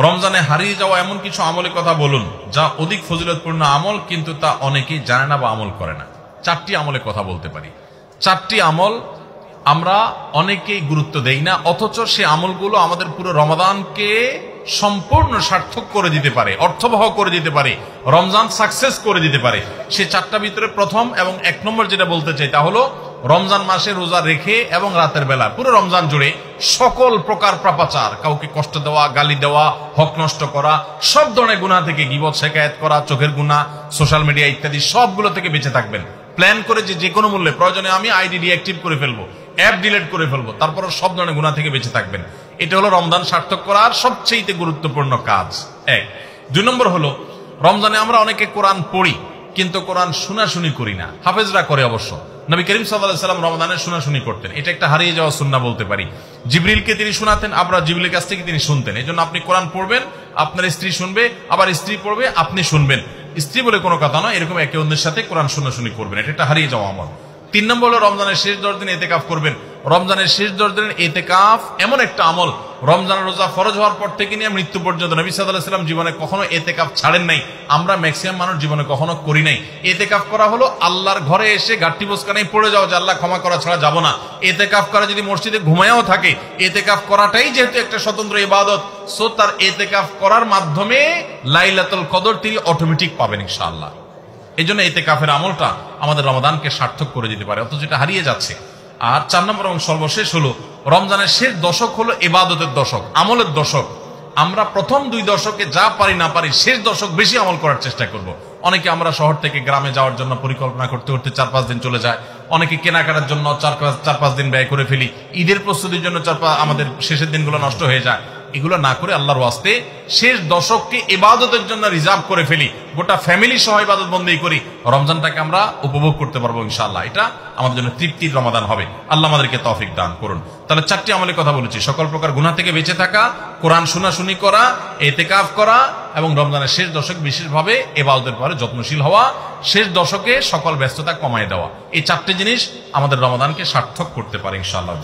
রমজানে হারিয়ে যাওয়া এমন কিছু আমলের কথা বলুন যা অধিক ফজিলতপূর্ণ আমল, কিন্তু তা অনেকেই জানে না বা আমল করে না। 4টি আমলের কথা বলতে পারি। 4টি আমল আমরা অনেকেই গুরুত্ব দেই না, অথচ সে আমলগুলো আমাদের পুরো রমাদানকে সম্পূর্ণ সার্থক করে দিতে পারে, অর্থবহ করে দিতে পারে, রমজান সাকসেস করে দিতে পারে। সে 4টার ভিতরে প্রথম এবং 1 নম্বর যেটা বলতে চাই তা হলো রমজান মাসে রোজা রেখে এবং রাতের বেলা পুরো রমজান জুড়ে সকল প্রকার পাপাচার, কাউকে কষ্ট দেওয়া, গালি দেওয়া, হক নষ্ট করা, সব ধরনের গুনাহ থেকে, গীবত শিকায়েত করা, চোখের গুনাহ, সোশ্যাল মিডিয়া ইত্যাদি সবগুলো থেকে বেঁচে থাকবেন। প্ল্যান করে যে কোনো মূল্যে প্রয়োজনে আমি আইডি ডিঅ্যাক্টিভ করে ফেলবো, অ্যাপ ডিলিট করে ফেলবো, তারপর সব ধরনের গুনাহ থেকে বেঁচে থাকবেন। এটা হলো রমজান সার্থক করার সবচেয়ে গুরুত্বপূর্ণ কাজ। 2 নম্বর হলো রমজানে আমরা অনেকে কোরআন পড়ি কিন্তু কোরআন শোনাশুনি করি না। হাফেজরা করে অবশ্য। নবী করিম সাল্লাল্লাহু আলাইহি সাল্লাম রমাদানে শোনাশুনি করতেন। এটা একটা হারিয়ে যাওয়া সুন্নাহ বলতে পারি। জিবরিলকে তিনি শোনাতেন, আবার জিবরিলের কাছ থেকে তিনি শুনতেন। এজন্য আপনি কোরআন পড়বেন, আপনার স্ত্রী শুনবে, আবার স্ত্রী পড়বে, আপনি শুনবেন। স্ত্রী বলে কোনো কথা নয়, এরকম একে অন্যের সাথে কোরআন শোনাশুনি করবেন। এটা একটা হারিয়ে যাওয়া আমল। 3 নম্বর হলো রমজানের শেষ 10 দিন ইতিকাফ করবেন। রমজানের শেষ 10 দিনের ইতিকাফ এমন একটা আমল, রমজানের রোজা ফরজ হওয়ার পর থেকে নিয়ে মৃত্যু পর্যন্ত নবী সাল্লাল্লাহু আলাইহি ওয়াসাল্লাম জীবনে কখনো ইতিকাফ ছাড়েন নাই। আমরা ম্যাক্সিমাম মানুষ জীবনে কখনো করি নাই। ইতিকাফ করা হলো আল্লাহর ঘরে এসে গাঁটটি বোসকানাই পড়ে যাও যে আল্লাহ ক্ষমা করা ছাড়া যাব না। ইতিকাফ করা যদি মসজিদে ঘুমায়ও থাকে, ইতিকাফ করাটাই যেহেতু একটা স্বতন্ত্র ইবাদত, সো তার ইতিকাফ করার মাধ্যমে লাইলাতুল কদর তিনি অটোমেটিক পাবেন ইনশাআল্লাহ। এই জন্য ইতিকাফের আমলটা আমাদের রমাদানকে সার্থক করে দিতে পারে, অথচ এটা হারিয়ে যাচ্ছে। আর 4 নম্বর এবং সর্বশেষ হলো রমজানের শেষ দশক হলো ইবাদতের দশক, আমলের দশক। আমরা প্রথম 2 দশকে যা পারি না পারি, শেষ দশক বেশি আমল করার চেষ্টা করব। অনেকে আমরা শহর থেকে গ্রামে যাওয়ার জন্য পরিকল্পনা করতে করতে 4-5 দিন চলে যায়। অনেকে কেনাকাটার জন্য 4-5 দিন ব্যয় করে ফেলি। ঈদের প্রস্তুতির জন্য আমাদের শেষের দিনগুলো নষ্ট হয়ে যায়। এগুলো না করে আল্লাহর ওয়াস্তে শেষ দশককে ইবাদতের জন্য রিজার্ভ করে ফেলি, গোটা ফ্যামিলি সহ ইবাদত বন্দেগী করি, রমজানটাকে আমরা উপভোগ করতে পারবো ইনশাআল্লাহ। এটা আমাদের জন্য তৃপ্তির রমাদান হবে। আল্লাহ আমাদেরকে তৌফিক দান করুন। তাহলে 4টি আমলের কথা বলেছি, সকল প্রকার গুনাহ থেকে বেঁচে থাকা, কোরআন শোনাশুনি করা, ইতিকাফ করা এবং রমজানের শেষ দশক বিশেষভাবে ইবাদতের পরে যত্নশীল হওয়া, শেষ দশকে সকল ব্যস্ততা কমায় দেওয়া। এই 4টি জিনিস আমাদের রমাদানকে সার্থক করতে পারে ইনশাআল্লাহ।